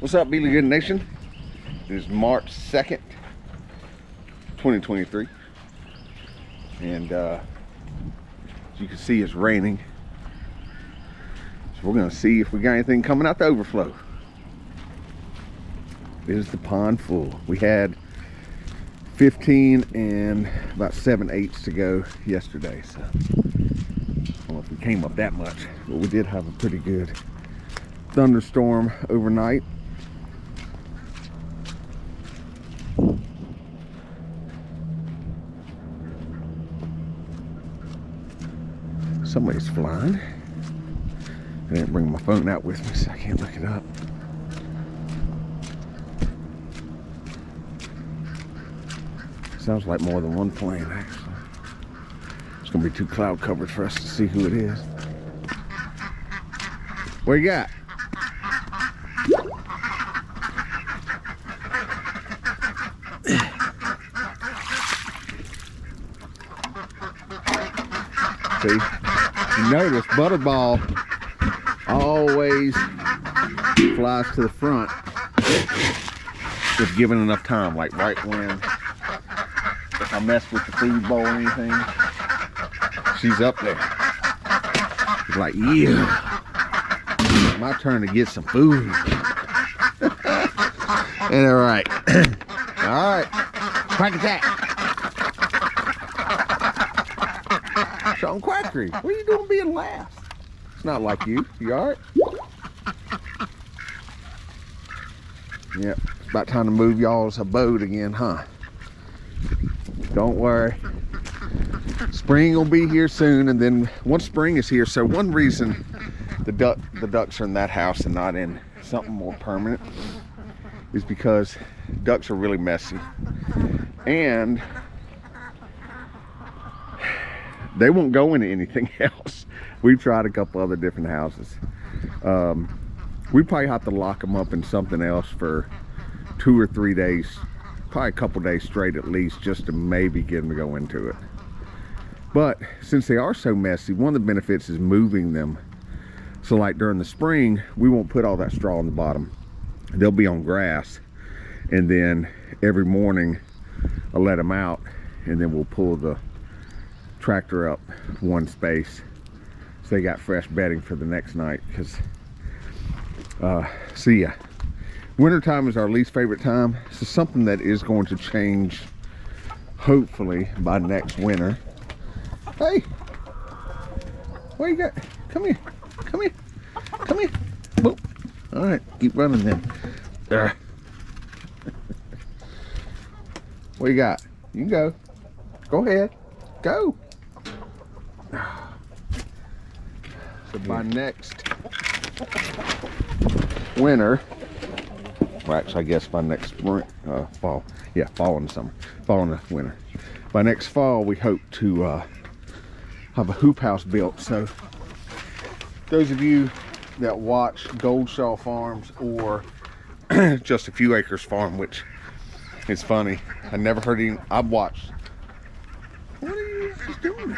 What's up, Beely Good Nation? It is March 2nd, 2023. And as you can see, it's raining. So we're gonna see if we got anything coming out the overflow. Is the pond full? We had 15 and about 7/8 to go yesterday. So I don't know if we came up that much, but we did have a pretty good thunderstorm overnight. Somebody's flying. I didn't bring my phone out with me, so I can't look it up. Sounds like more than one plane, actually. It's gonna be too cloud covered for us to see who it is. What you got? See? You notice Butterball always flies to the front, just giving enough time, like right when if I mess with the food bowl or anything, she's up there. She's like, yeah, my turn to get some food. And all right, all right, quack attack. Sean Quackery, what are you doing being last? It's not like you. You all right? Yep, it's about time to move y'all's abode again, huh? Don't worry. Spring will be here soon, and then once spring is here, so one reason the ducks are in that house and not in something more permanent is because ducks are really messy. And they won't go into anything else. We've tried a couple other different houses. We probably have to lock them up in something else for 2 or 3 days, probably a couple days straight at least, just to maybe get them to go into it. But since they are so messy, one of the benefits is moving them. So like during the spring, we won't put all that straw on the bottom. They'll be on grass, and then every morning I'll let them out, and then we'll pull the tractor up one space so they got fresh bedding for the next night. Because see ya, wintertime is our least favorite time. This is something that is going to change hopefully by next winter. Hey, what you got? Come here, come here, come here. Whoop. All right, keep running then. There. What you got? You can go. Go ahead, go. So by next winter, well, actually, I guess by next spring, fall, yeah, fall and summer, fall and winter. By next fall, we hope to have a hoop house built. So those of you that watch Gold Shaw Farms or Just a Few Acres Farm, which is funny, I never heard any. I've watched. What are you guys doing?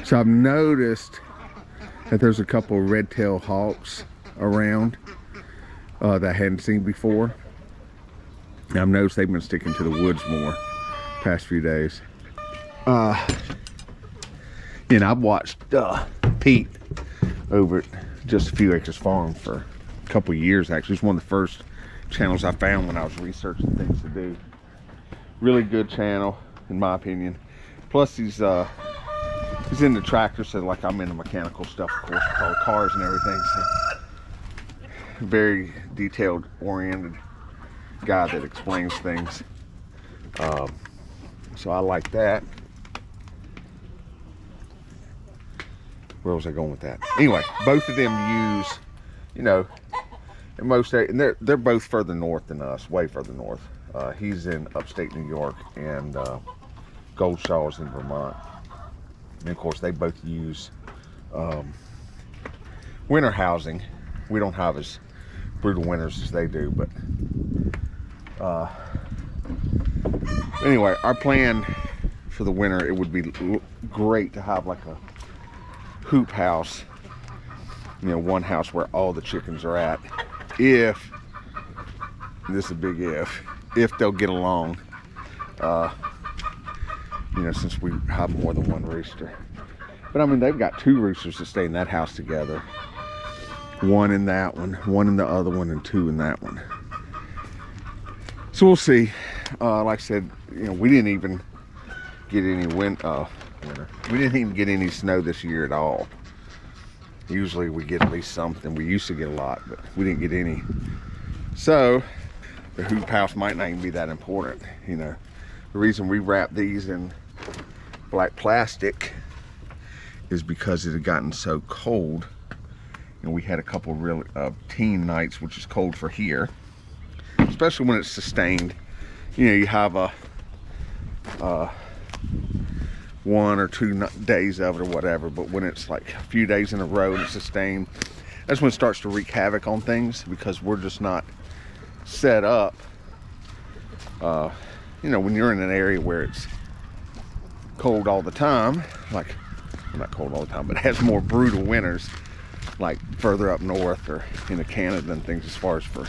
So I've noticed that there's a couple of red-tailed hawks around that I hadn't seen before. And I've noticed they've been sticking to the woods more past few days. And I've watched Pete over at Just a Few Acres Farm for a couple of years. Actually, it's one of the first channels I found when I was researching things to do. Really good channel, in my opinion. Plus, he's in the tractor, so like I'm into mechanical stuff, of course, with all the cars and everything. So very detailed oriented guy that explains things. So I like that. Where was I going with that? Anyway, both of them use, you know, in most areas, and they're both further north than us, way further north. He's in upstate New York, and Gold Shaw's in Vermont. And of course, they both use winter housing. We don't have as brutal winters as they do, but anyway, our plan for the winter, it would be great to have like a hoop house you know, one house where all the chickens are at. If, this is a big if they'll get along. You know, since we have more than one rooster. But I mean, they've got 2 roosters that stay in that house together. 1 in that one, 1 in the other one, and 2 in that one. So we'll see. Like I said, you know, we didn't even get any winter. We didn't even get any snow this year at all. Usually we get at least something. We used to get a lot, but we didn't get any. So the hoop house might not even be that important, you know. The reason we wrap these in black plastic is because it had gotten so cold, and we had a couple real teen nights, which is cold for here, especially when it's sustained. You know, you have a 1 or 2 days of it or whatever, but when it's like a few days in a row and it's sustained, that's when it starts to wreak havoc on things, because we're just not set up. You know, when you're in an area where it's cold all the time, like, well, not cold all the time, but it has more brutal winters, like further up north or into Canada and things, as far as for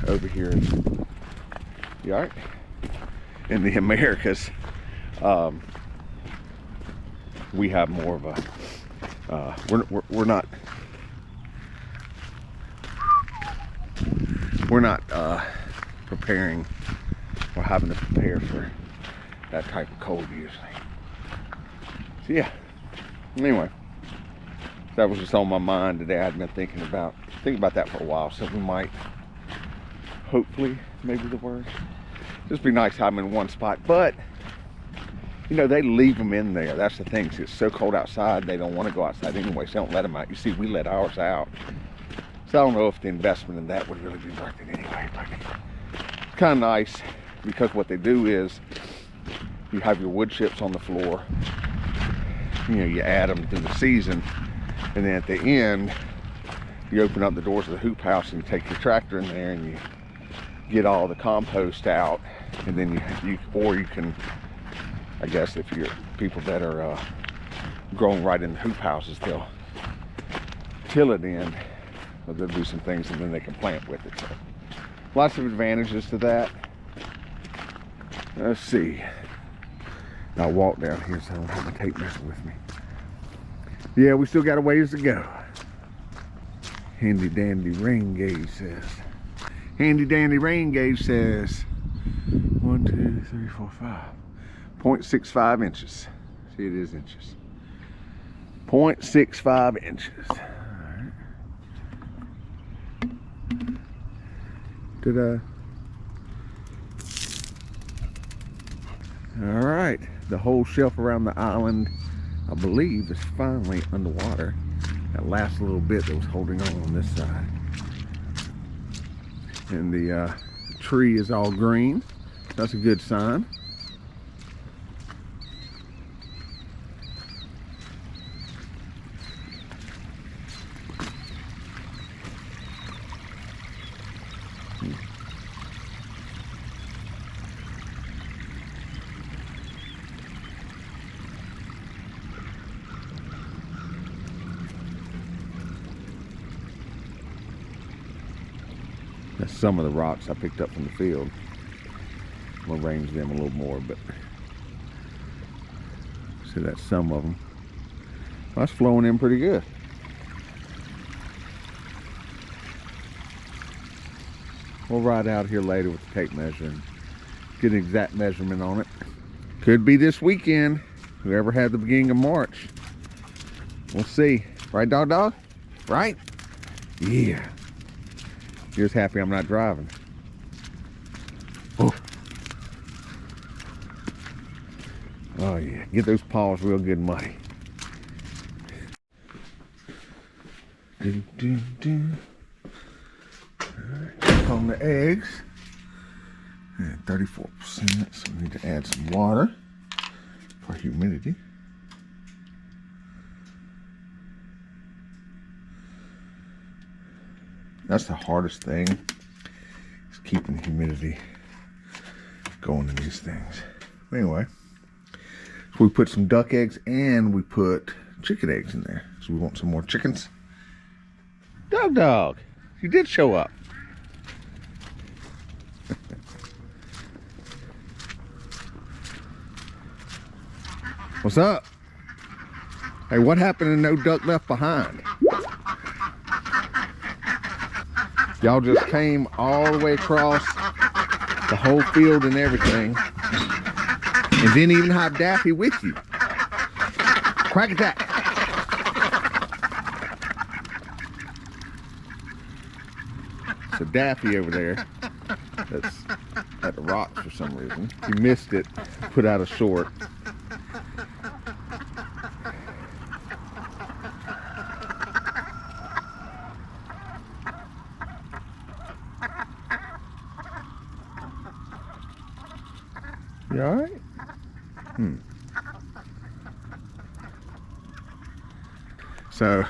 over here in, you all right? In the Americas, we have more of a, we're not preparing, or having to prepare for that type of cold usually. So yeah, anyway, that was just on my mind today. I'd been thinking about that for a while, so we might, hopefully, maybe the word, just be nice to have them in one spot. But you know, they leave them in there. That's the thing. It's so cold outside, they don't want to go outside anyway, so they don't let them out. You see, we let ours out. So I don't know if the investment in that would really be worth it anyway, but it's kind of nice, because what they do is you have your wood chips on the floor. You know, you add them through the season, and then at the end, you open up the doors of the hoop house and you take your tractor in there and you get all the compost out, and then you can, I guess, if you're people that are growing right in the hoop houses, they'll till it in, or they'll do some things, and then they can plant with it. So lots of advantages to that. Let's see. I'll walk down here so I don't have my tape measure with me. Yeah, we still got a ways to go. Handy dandy rain gauge says. Handy dandy rain gauge says 1, 2, 3, 4, 5. 0.65 inches. See, it is inches. 0.65 inches. All right. All right. The whole shelf around the island, I believe, is finally underwater. That last little bit that was holding on this side. And the tree is all green. That's a good sign. That's some of the rocks I picked up from the field. We'll range them a little more, but see, that's some of them. Well, that's flowing in pretty good. We'll ride out here later with the tape measure and get an exact measurement on it. Could be this weekend. Whoever had the beginning of March. We'll see. Right, dog? Right? Yeah. You're just happy I'm not driving. Oh. Oh yeah, get those paws real good and muddy. Alright, on the eggs. 34%, so we need to add some water for humidity. That's the hardest thing, is keeping the humidity going in these things. Anyway, so we put some duck eggs and we put chicken eggs in there. So we want some more chickens. Dog, you did show up. What's up? Hey, what happened to No Duck Left Behind? Y'all just came all the way across the whole field and everything, and didn't even have Daffy with you. Quack attack. So Daffy over there, that's at the rocks for some reason. He missed it, put out a short. You all right? So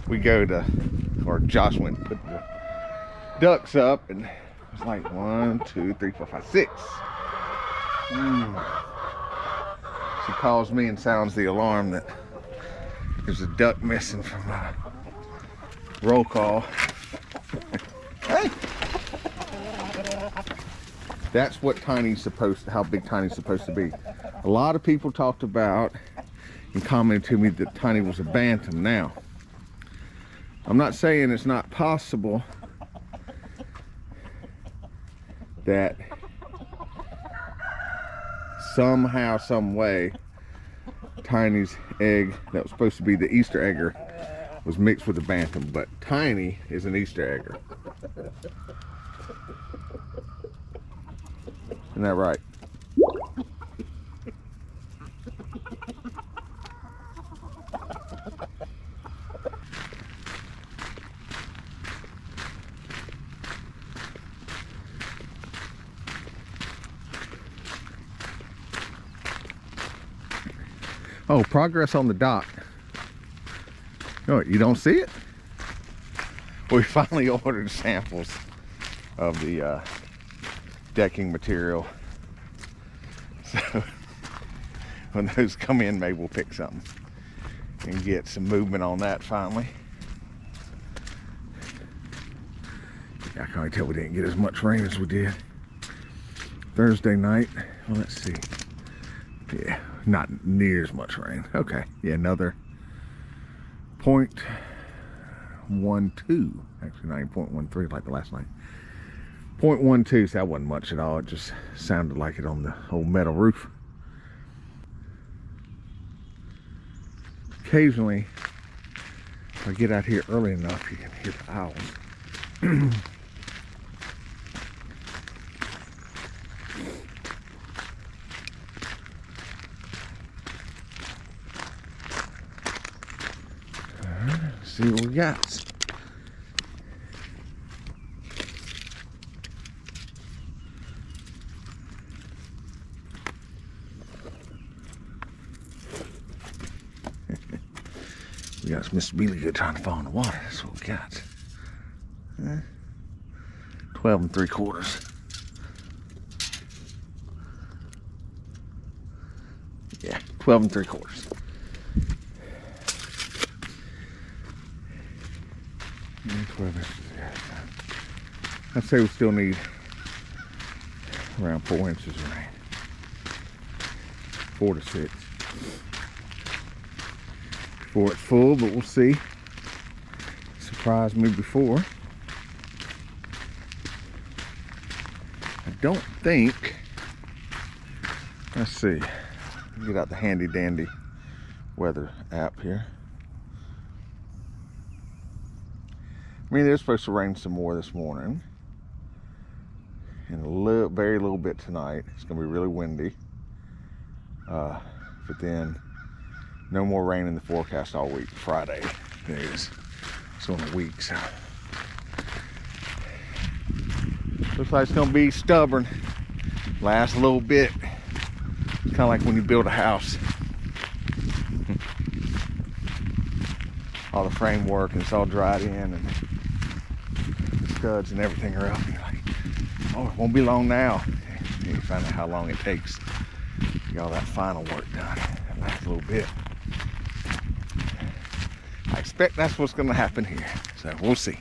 we go to, or Josh went and put the ducks up, and it's like 1, 2, 3, 4, 5, 6. She calls me and sounds the alarm that there's a duck missing from my roll call. Hey! That's what Tiny's supposed to, how big Tiny's supposed to be. A lot of people talked about and commented to me that Tiny was a bantam. Now, I'm not saying it's not possible that somehow, some way, Tiny's egg that was supposed to be the Easter egger was mixed with a bantam, but Tiny is an Easter egger. Isn't that right? Oh, progress on the dock. Oh, you don't see it? We finally ordered samples of the decking material. So when those come in, maybe we'll pick something and get some movement on that finally. I can already tell we didn't get as much rain as we did Thursday night. Well, let's see. Yeah, not near as much rain. Okay, yeah, another 0.12, actually 9.13 like the last night. 0.12, so that wasn't much at all. It just sounded like it on the old metal roof. Occasionally, if I get out here early enough, you can hear the owls. See what we got. We got Mr. Beely good trying to fall in the water. That's what we got. 12 3/4. Yeah, 12 3/4. I'd say we still need around 4 inches of rain. 4 to 6. Before it's full, but we'll see. Surprised me before. I don't think, let's see. Get out the handy dandy weather app here. I mean, they're supposed to rain some more this morning, and very little bit tonight. It's gonna be really windy, but then no more rain in the forecast all week. Friday it is. It's on a week, so looks like it's gonna be stubborn. Last a little bit. It's kind of like when you build a house. All the framework and it's all dried in, and the studs and everything are up. And you're like, oh, it won't be long now. And you find out how long it takes to get all that final work done. a little bit. I expect that's what's going to happen here, so we'll see.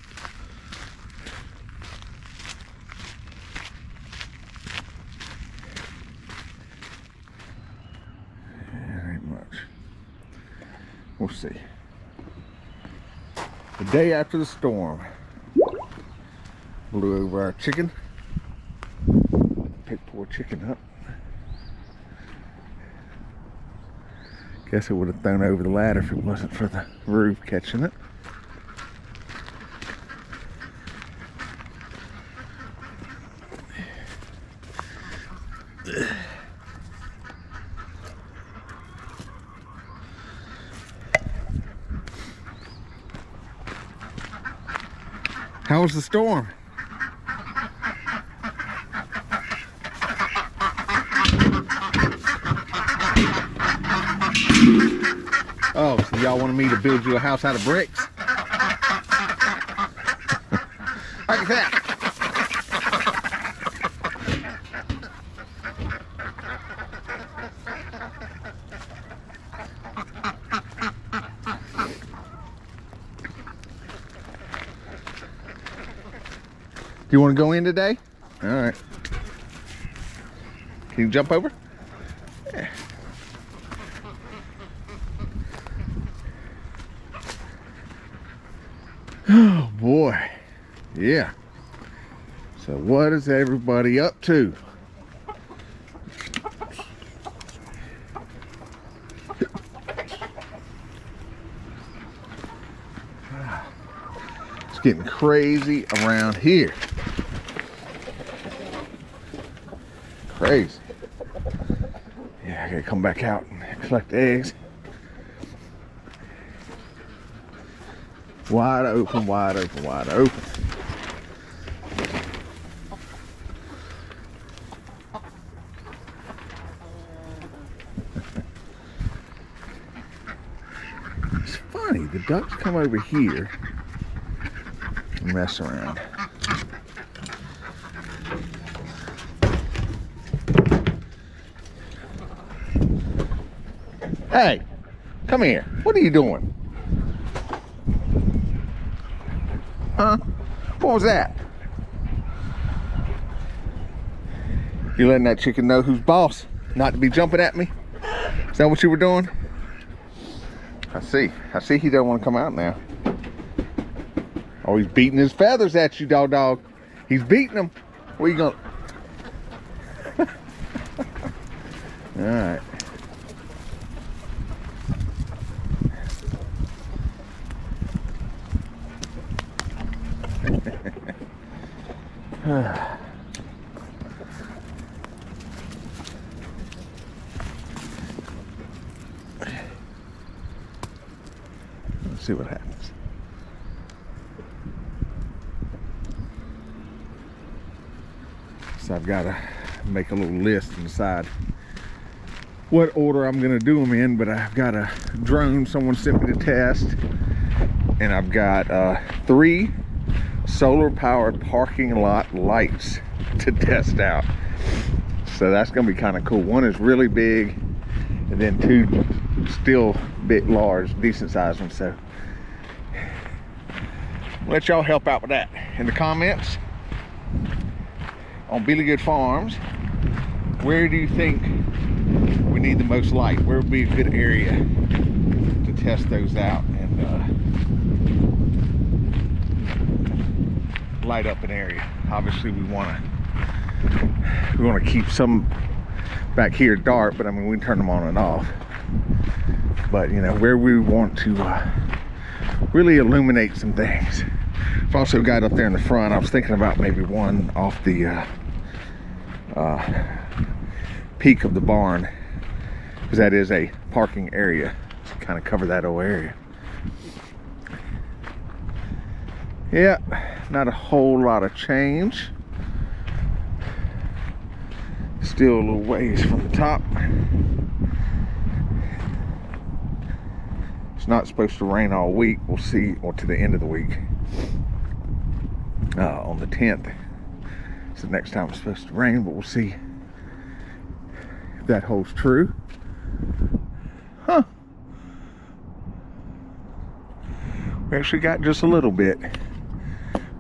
There ain't much. We'll see. The day after the storm, blew over our chicken. Picked poor chicken up. Guess it would have thrown over the ladder if it wasn't for the roof catching it. How was the storm? Oh, so y'all wanted me to build you a house out of bricks? Look at that. Do you want to go in today? All right. Can you jump over? Yeah. Oh boy. Yeah. So what is everybody up to? It's getting crazy around here. Crazy. Yeah, I gotta come back out and collect eggs. Wide open, wide open, wide open. It's funny, the ducks come over here and mess around. Hey, come here. What are you doing? Huh? What was that? You letting that chicken know who's boss? Not to be jumping at me? Is that what you were doing? I see. I see he don't want to come out now. Oh, he's beating his feathers at you, dog. He's beating them. Where you going? All right. Let's see what happens. So I've got to make a little list and decide what order I'm going to do them in, but I've got a drone someone sent me to test, and I've got 3 solar powered parking lot lights to test out. So that's gonna be kind of cool. One is really big, and then 2 still bit large, decent sized ones. So let y'all help out with that in the comments on Billy Good Farms. Where do you think we need the most light? Where would be a good area to test those out and light up an area? Obviously we want to keep some back here dark, but I mean we can turn them on and off. But you know, where we want to really illuminate some things. I've also got up there in the front, I was thinking about maybe one off the peak of the barn, because that is a parking area, to kind of cover that whole area. Yeah, not a whole lot of change. Still a little ways from the top. It's not supposed to rain all week. We'll see, or to the end of the week. On the 10th. It's the next time it's supposed to rain, but we'll see if that holds true. We actually got just a little bit.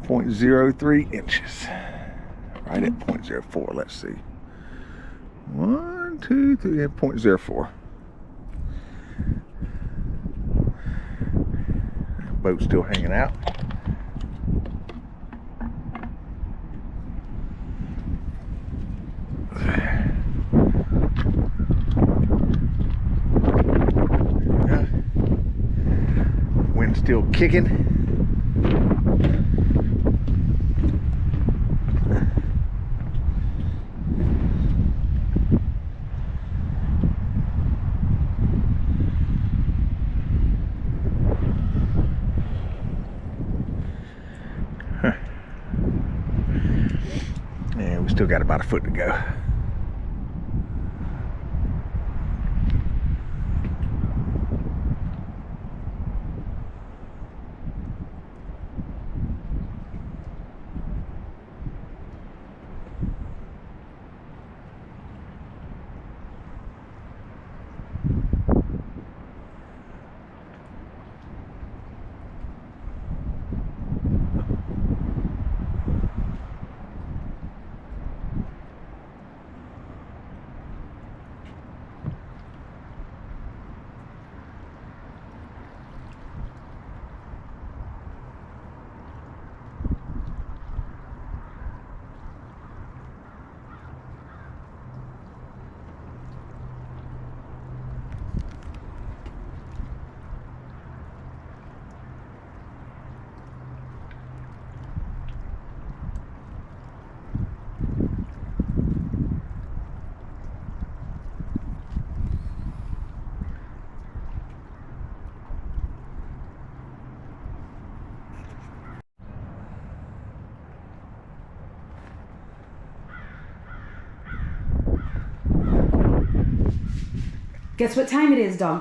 0.03 inches. Right at 0.04, let's see. 1, 2, 3, 0.04. Boat's still hanging out. Wind's still kicking. Yeah, we still got about a foot to go. Guess what time it is, dog?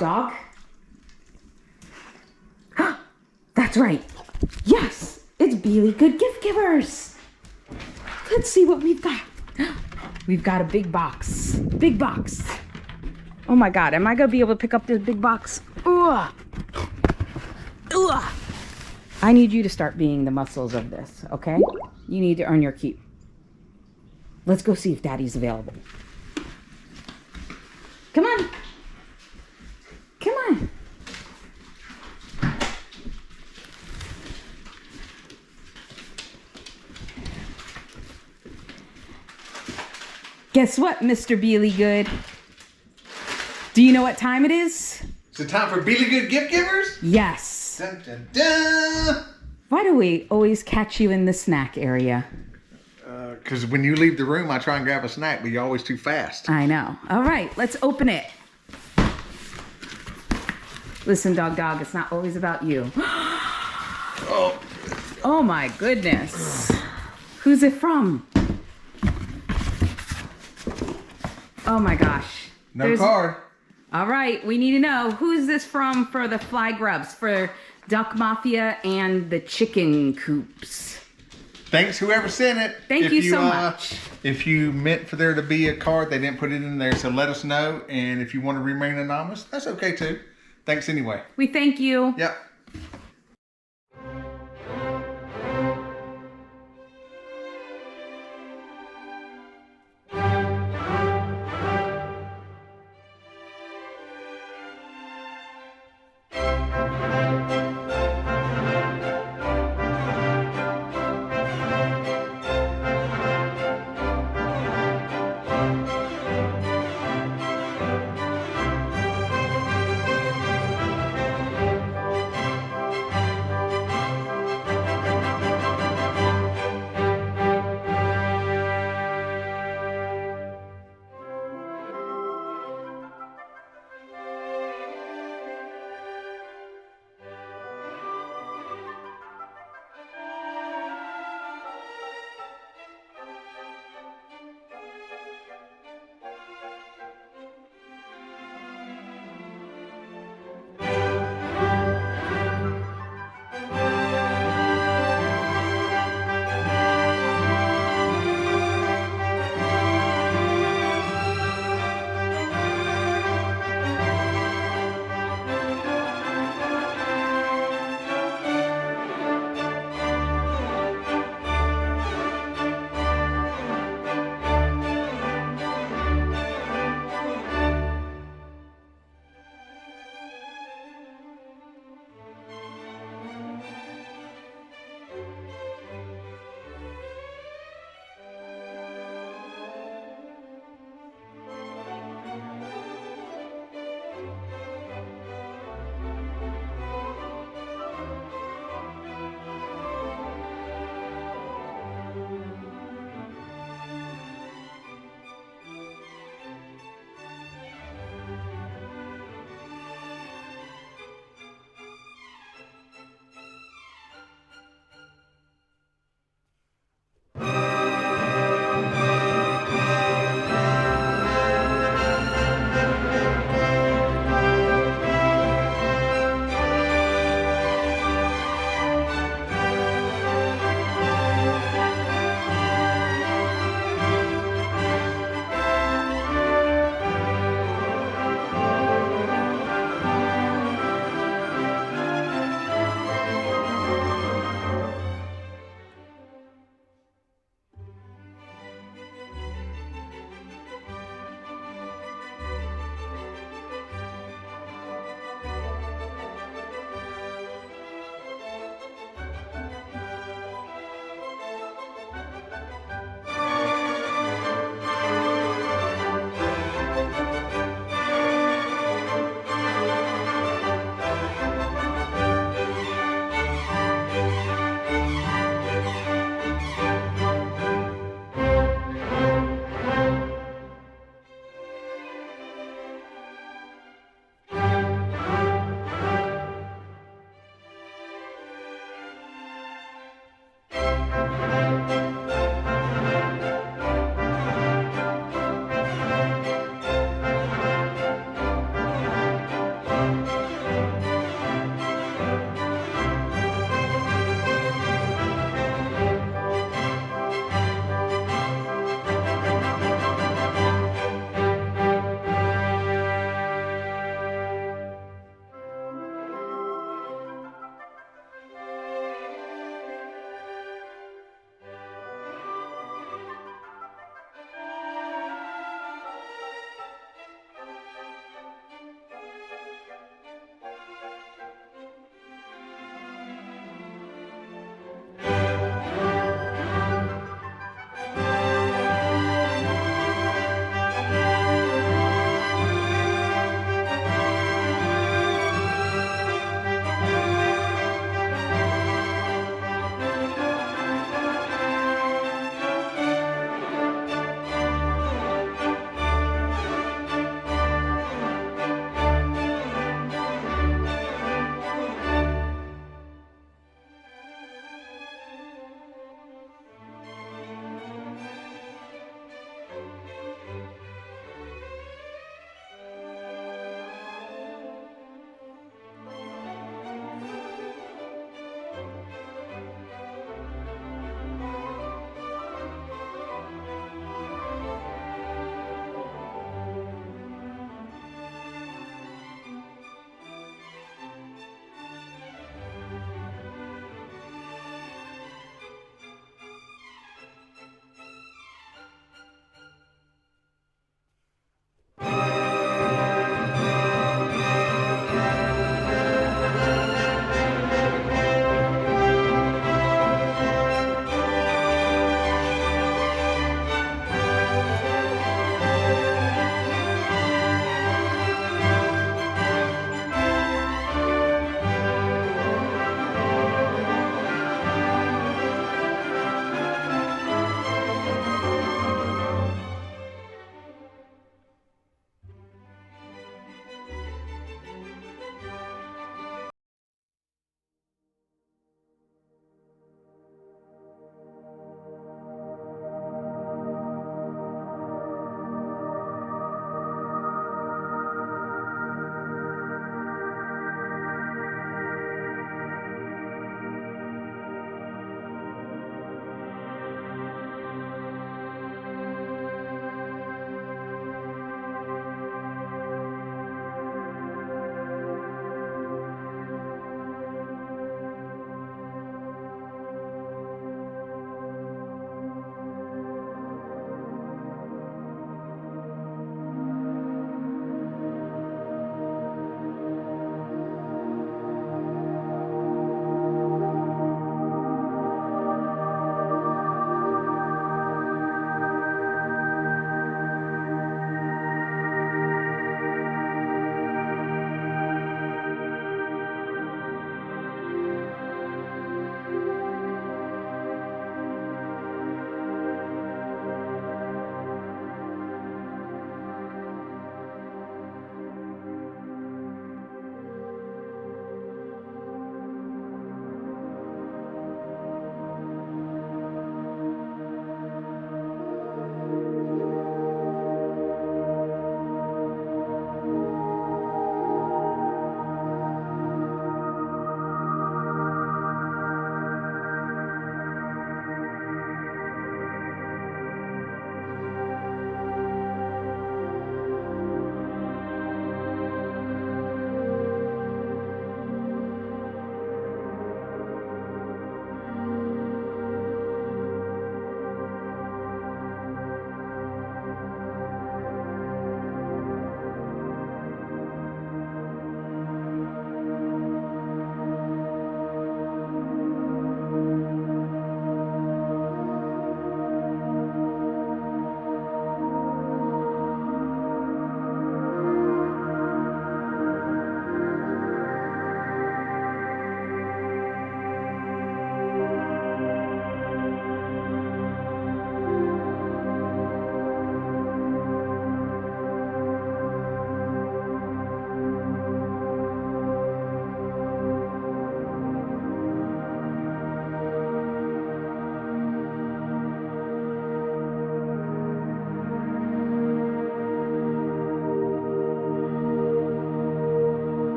That's right. Yes, it's Really Good Gift Givers. Let's see what we've got. We've got a big box. Big box. Oh my God, am I gonna be able to pick up this big box? Ugh. Ugh. I need you to start being the muscles of this, okay? You need to earn your keep. Let's go see if Daddy's available. Come on. Come on. Guess what, Mr. Beely Good? Do you know what time it is? Is it time for Really Good Gift Givers? Yes. Dun, dun, dun. Why do we always catch you in the snack area? Because when you leave the room, I try and grab a snack, but you're always too fast. I know. All right, let's open it. Listen, dog, it's not always about you. Oh my goodness. Who's it from? Oh my gosh. No card. All right, we need to know. Who's this from for the fly grubs, for Duck Mafia and the chicken coops? Thanks, whoever sent it. Thank you so much. If you meant for there to be a card, they didn't put it in there, so let us know. And if you want to remain anonymous, that's okay too. Thanks anyway. We thank you. Yep.